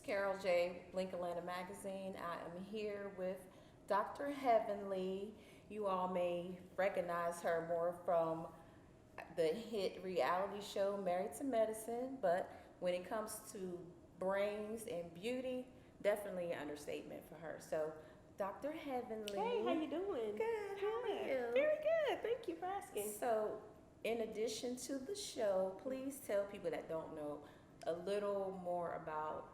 Carol J. Blink Atlanta Magazine. I am here with Dr. Heavenly. You all may recognize her more from the hit reality show Married to Medicine, but when it comes to brains and beauty, definitely an understatement for her. So, Dr. Heavenly. Hey, how you doing? Good. How are you? Very good. Thank you for asking. So, in addition to the show, please tell people that don't know a little more about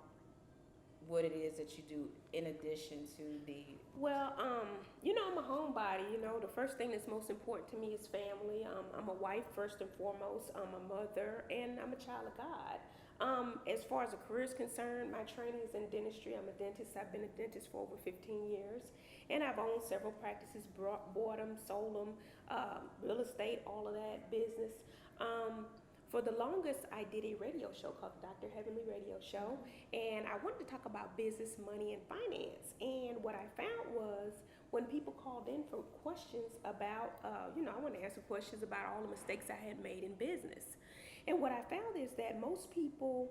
what it is that you do in addition to the. Well, I'm a homebody. The first thing that's most important to me is family. I'm a wife first and foremost. I'm a mother, and I'm a child of God. As far as a career is concerned, my training is in dentistry. I'm a dentist. I've been a dentist for over 15 years, and I've owned several practices, bought them, sold them, real estate, all of that business. For the longest, I did a radio show called Dr. Heavenly Radio Show, and I wanted to talk about business, money, and finance. And what I found was when people called in for questions about, I want to answer questions about all the mistakes I had made in business. And what I found is that most people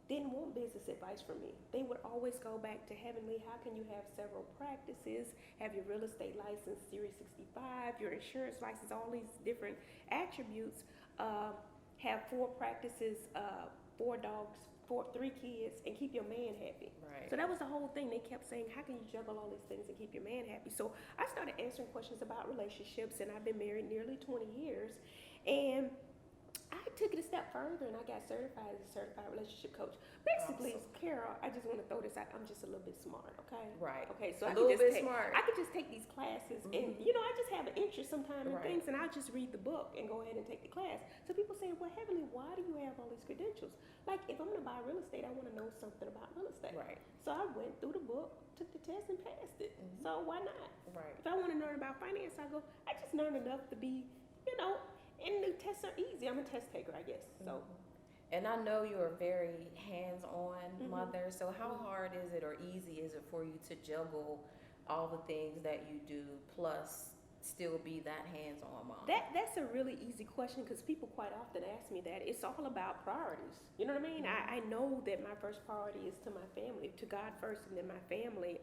didn't want business advice from me. They would always go back to Heavenly, how can you have several practices, have your real estate license, Series 65, your insurance license, all these different attributes, have 4 practices, 4 dogs, 3 kids, and keep your man happy. Right. So that was the whole thing. They kept saying, how can you juggle all these things and keep your man happy? So I started answering questions about relationships, and I've been married nearly 20 years. And I took it a step further and I got certified as a certified relationship coach. Basically, Awesome. Carol, I just want to throw this out. I'm just a little bit smart, okay? Right. Okay, so A I little could bit just smart. I could just take these classes and, I just have an interest sometimes in Right. things, and I'll just read the book and go ahead and take the class. So people say, well, Heavenly, why do you have all these credentials? Like, if I'm going to buy real estate, I want to know something about real estate. Right. So I went through the book, took the test, and passed it. So why not? Right. If I want to learn about finance, I just learned enough to be, and the tests are easy. I'm a test taker, I guess. So. And I know you're a very hands-on mother, so how hard is it or easy is it for you to juggle all the things that you do plus still be that hands-on mom? That's a really easy question because people quite often ask me that. It's all about priorities. You know what I mean? I know that my first priority is to my family, to God first, and then my family.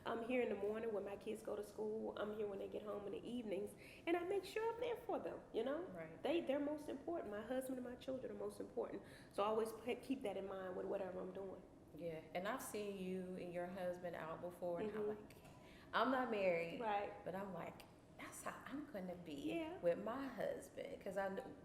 I'm here in the morning when my kids go to school. I'm here when they get home in the evenings, and I make sure I'm there for them. Right. They're most important. My husband and my children are most important. So I always keep that in mind with whatever I'm doing. Yeah, and I've seen you and your husband out before, and I'm like, I'm not married, Right. but I'm like, that's how I'm gonna be Yeah. with my husband. Because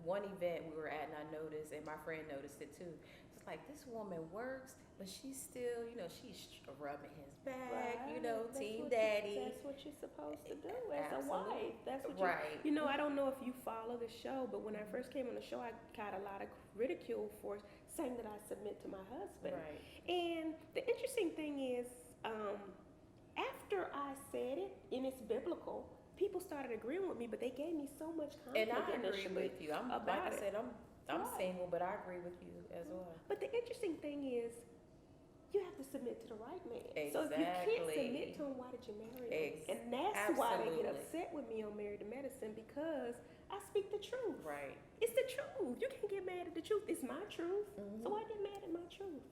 one event we were at, and I noticed, and my friend noticed it too. It's like this woman works, but she's still, she's rubbing his back, Right. That's team what daddy. That's what you're supposed to do as a Absolutely. wife. That's what Right. I don't know if you follow the show, but when I first came on the show, I got a lot of ridicule for saying that I submit to my husband. Right. And the interesting thing is, after I said it, and it's biblical, people started agreeing with me, but they gave me so much And conflict I agree initially with you. I'm like about I it. said, I'm Right. single, but I agree with you as well. But the interesting thing is, you have to submit to the right man. So if you can't Exactly. submit to him, why did you marry him? And that's why they get Absolutely. upset with me on Married to Medicine, because I speak the truth. Right. It's the truth. You can't get mad at the truth. It's my truth. So why get mad at my truth?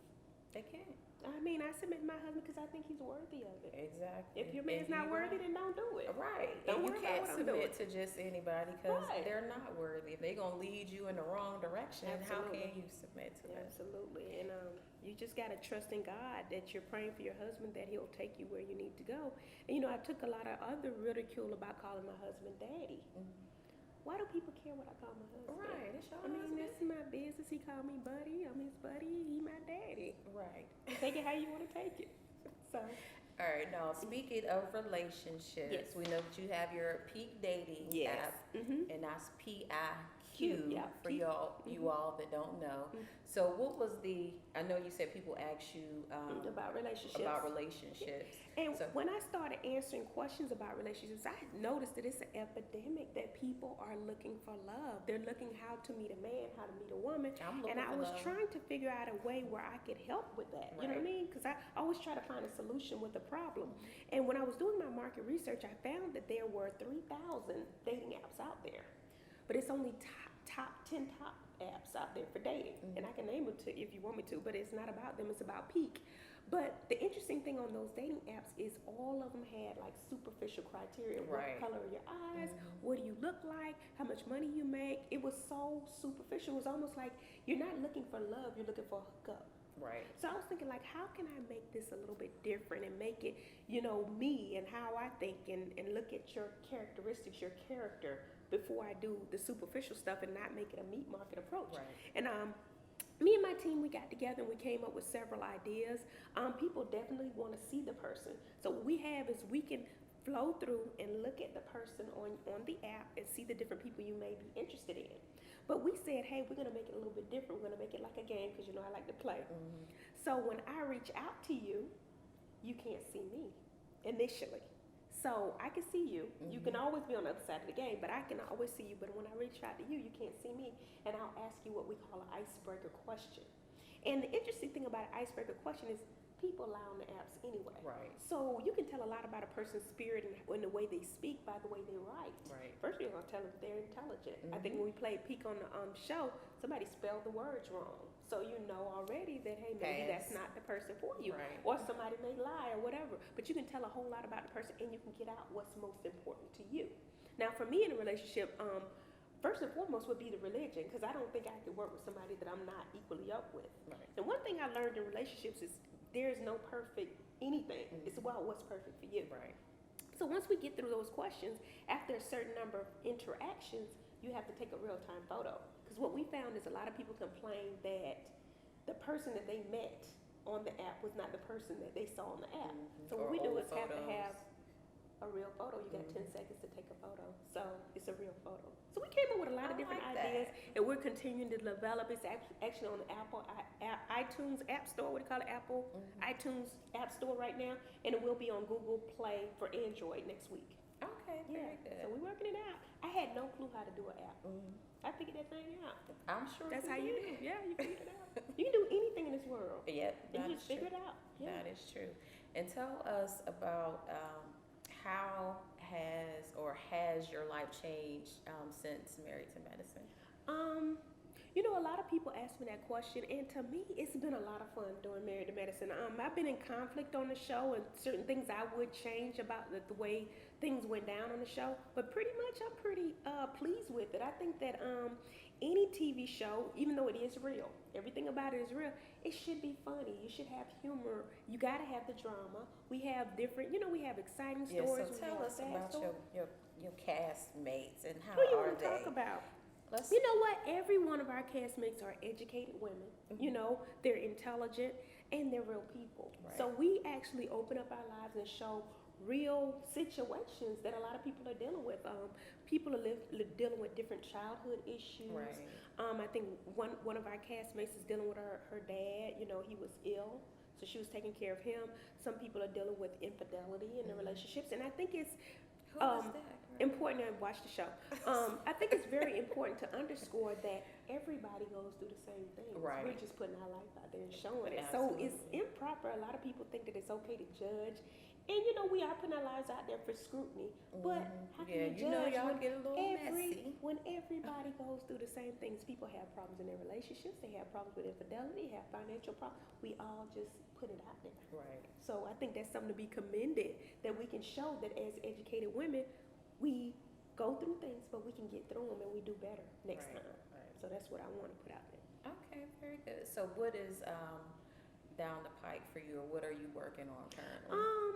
They can't. I mean, I submit to my husband because I think he's worthy of it. Exactly. If your man's not worthy, then don't do it. Right. Don't And worry you can't about what I'm doing. submit to just anybody because Right. they're not worthy. If they're going to lead you in the wrong direction, Absolutely. how can you submit to that? Absolutely. And you just got to trust in God that you're praying for your husband, that he'll take you where you need to go. And, I took a lot of other ridicule about calling my husband daddy. Why do people care what I call my husband? Right. It's your I mean, husband. that's my business. He called me buddy. I'm his buddy. He my daddy. Right. Take it how you want to take it. So, All right. Now, speaking of relationships, Yes. we know that you have your Peak Dating Yes. app, and that's PIQ Yeah. for y'all, you all that don't know. So, what was I know you said people ask you about relationships. about relationships. And So- when I started answering questions about relationships, I noticed that it's an epidemic that people are looking for love. They're looking how to meet a man, how to meet a woman. I'm looking And I for was love. trying to figure out a way where I could help with that. You know what I Right. mean? Because I always try to find a solution with a problem. And when I was doing my market research, I found that there were 3,000 dating apps out there. But it's only top 10 apps out there for dating. And I can name if you want me to, but it's not about them. It's about Peak. But the interesting thing on those dating apps is all of them had like superficial criteria. Right. What color are your eyes? What do you look like? How much money you make? It was so superficial. It was almost like you're not looking for love, you're looking for a hookup. Right. So I was thinking, like, how can I make this a little bit different and make it, you know, me and how I think and look at your characteristics, your character before I do the superficial stuff and not make it a meat market approach. Right. And me and my team, we got together and we came up with several ideas. People definitely want to see the person. So what we have is we can flow through and look at the person on the app and see the different people you may be interested in. But we said, hey, we're going to make it a little bit different. We're going to make it like a game because, you know, I like to play. So when I reach out to you, you can't see me initially. So I can see you. You can always be on the other side of the game, but I can always see you. But when I reach out to you, you can't see me. And I'll ask you what we call an icebreaker question. And the interesting thing about an icebreaker question is people lie on the apps anyway. Right. So you can tell a lot about a person's spirit and the way they speak by the way they write. Right. First, you're going to tell if they're intelligent. I think when we played Peak on the show, somebody spelled the words wrong. So you know already that, hey, maybe that's not the person for you. Right. Or somebody may lie or whatever. But you can tell a whole lot about the person and you can get out what's most important to you. Now, for me in a relationship, first and foremost would be the religion, because I don't think I could work with somebody that I'm not equally up with. Right. And one thing I learned in relationships is there is no perfect anything. It's about what's perfect for you. Right. So once we get through those questions, after a certain number of interactions, you have to take a real-time photo. Because what we found is a lot of people complain that the person that they met on the app was not the person that they saw on the app. So what Or we do old is have to photos. have a real photo. You got 10 seconds to take a photo. So it's a real photo. So we came up with a lot of I different like ideas, and we're continuing to develop. It's actually on the iTunes App Store. What do you call it? Apple iTunes App Store right now, and it will be on Google Play for Android next week. Okay, very good. So we're working it out. I had no clue how to do an app. I figured that thing out. I'm sure That's how did. you do. Yeah, you figured it out. You can do anything in this world. Yep, And that you is just figure true. it out. Yeah. That is true. And tell us about how has your life changed since Married to Medicine? You know, a lot of people ask me that question, and to me, it's been a lot of fun doing Married to Medicine. I've been in conflict on the show, and certain things I would change about the way things went down on the show. But pretty much, I'm pretty pleased with it. I think that any TV show, even though it is real, everything about it is real, it should be funny. You should have humor. You got to have the drama. We have different, you know, we have exciting Yeah, stories. so we tell have us sad about stories. your castmates and how Who you are want to talk they? about? Let's You know what? Every one of our castmates are educated women. You know, they're intelligent and they're real people. Right. So we actually open up our lives and show real situations that a lot of people are dealing with. People are dealing with different childhood issues. Right. I think one of our castmates is dealing with her dad. You know, he was ill, so she was taking care of him. Some people are dealing with infidelity in their relationships, and I think it's Who is that? important to watch the show. I think it's very important to underscore that everybody goes through the same things. Right. We're just putting our life out there and showing it. So it's improper. A lot of people think that it's okay to judge. And you know, we are putting our lives out there for scrutiny. But how can you know judge y'all when, get a little messy. when everybody goes through the same things? People have problems in their relationships. They have problems with infidelity, have financial problems. We all just put it out there. Right. So I think that's something to be commended, that we can show that as educated women, we go through things, but we can get through them and we do better next Right, time. right. So that's what I want to put out there. Okay, very good. So what is down the pike for you, or what are you working on currently?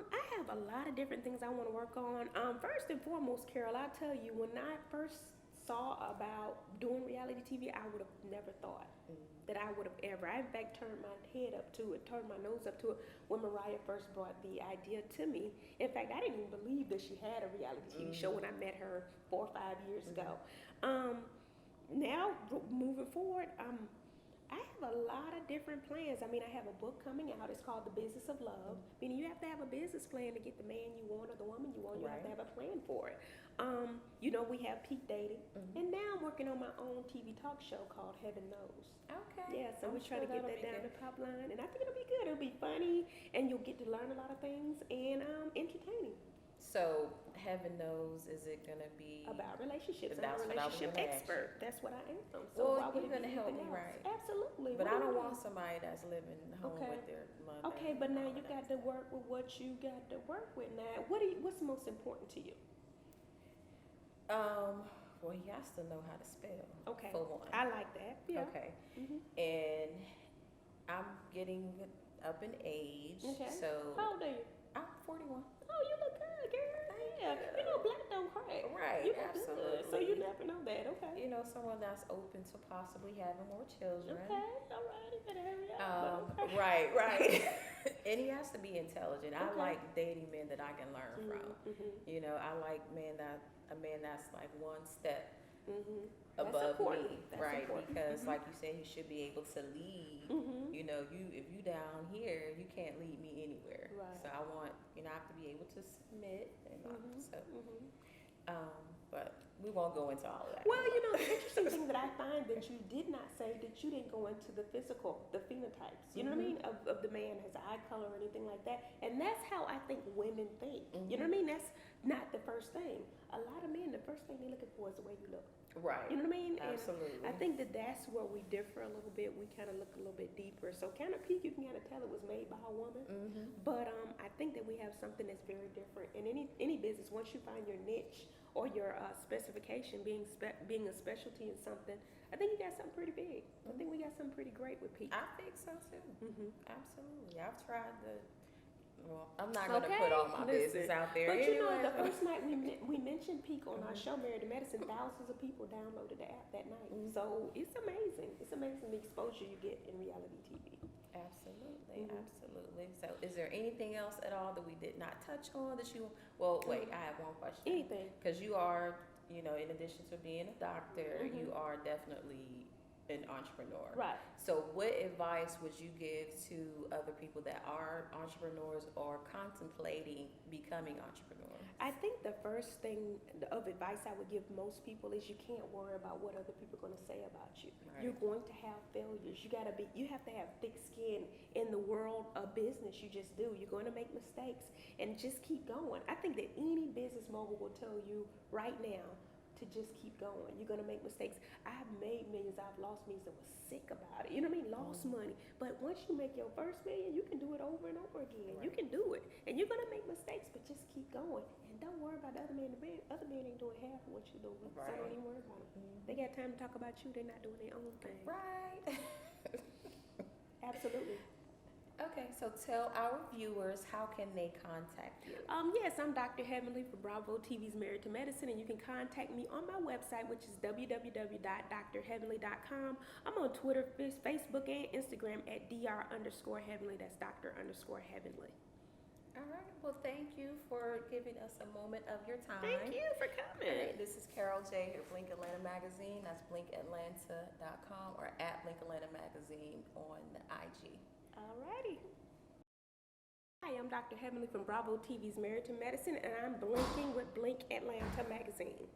I have a lot of different things I want to work on. First and foremost, Carol, I'll tell you, when I first saw about doing reality TV, I would have never thought that I would have ever. I, in fact, turned my head up to it, turned my nose up to it when Mariah first brought the idea to me. In fact, I didn't even believe that she had a reality TV show when I met her 4 or 5 years ago. Now, moving forward, I have a lot of different plans. I mean, I have a book coming out. It's called The Business of Love. Meaning you have to have a business plan to get the man you want or the woman you want. You have to have a plan for it. You know, we have peak dating. And now I'm working on my own TV talk show called Heaven Knows. Okay. Yeah, so I'm we're trying to sure get that'll that be down good. the pipeline. And I think it'll be good. It'll be funny and you'll get to learn a lot of things and entertaining. So heaven knows, is it gonna be About relationships. I'm That's a what I was relationship gonna ask expert. That's what I am. So Well, why would you're it be gonna help anything me, else? right? Absolutely. But What I do you don't mean? want somebody that's living home Okay. with their mother. Okay, but and now all you of got that to work with what you got to work with now. What's most important to you? stuff. Well, he has to know how to spell. Okay. For one. I like that. Yeah. Okay. Mhm. And I'm getting up in age, Okay. so How old are you? I'm 41. Oh, you look good, girl. Thank Yeah. you. You know, black don't crack. Right, You look absolutely. good. So you never know that. Okay. You know, someone that's open to possibly having more children. Okay. All right. You better hurry up. but okay. Right. And he has to be intelligent. I Okay. like dating men that I can learn from. Mhm. You know, I like a man that's like one step Mhm. That's above important. me, That's right? important. Because Mhm. like you said, he should be able to lead. Mhm. You know, if you down here, you can't lead me anywhere. Right. So I want, I have to be able to submit and all. Mhm. So, Mhm. but we won't go into all of that. Well, you know, the interesting thing that I find that you did not say that you didn't go into the physical, the phenotypes, you know what I mean, of the man, his eye color or anything like that. And that's how I think women think. You know what I mean? That's not the first thing. A lot of men, the first thing they're looking for is the way you look. Right. You know what I mean? Absolutely. And I think that that's where we differ a little bit. We kind of look a little bit deeper. So kind of peak, you can kind of tell it was made by a woman. But I think that we have something that's very different in any business. Once you find your niche or your specification being a specialty in something, I think you got something pretty big. I think we got something pretty great with peak. I think so too. Mhm. Absolutely. I've tried well, I'm not going to Okay, put all my listen. business out there. But you know, anyway. the first night we mentioned Peak on our show, Married to Medicine, thousands of people downloaded the app that night. So it's amazing. It's amazing the exposure you get in reality TV. Absolutely, absolutely. So is there anything else at all that we did not touch on that you, well, wait, I have one question. Anything. Because you are, in addition to being a doctor, you are definitely an entrepreneur. Right. So what advice would you give to other people that are entrepreneurs or contemplating becoming entrepreneurs? I think the first thing of advice I would give most people is you can't worry about what other people are going to say about you. Right. You're going to have failures. You have to have thick skin in the world of business. You just do. You're going to make mistakes and just keep going. I think that any business mogul will tell you right now to just keep going. You're gonna make mistakes. I've made millions, I've lost millions and was sick about it. You know what I mean? Lost money. But once you make your first million, you can do it over and over again. Right. You can do it. And you're gonna make mistakes, but just keep going. And don't worry about the other man. The other man ain't doing half of what you're doing. Right. So don't even worry about it. They got time to talk about you, they're not doing their own thing. Right. Absolutely. Okay, so tell our viewers, how can they contact you? Yes, I'm Dr. Heavenly for Bravo TV's Married to Medicine, and you can contact me on my website, which is www.drheavenly.com. I'm on Twitter, Facebook, and Instagram at dr_heavenly. That's Dr_heavenly. All right, well, thank you for giving us a moment of your time. Thank you for All coming. right, this is Carol J. at Blink Atlanta Magazine. That's blinkatlanta.com or at Blink Atlanta Magazine on IG. Alrighty. Hi, I'm Dr. Heavenly from Bravo TV's Married to Medicine, and I'm blinking with Blink Atlanta Magazine.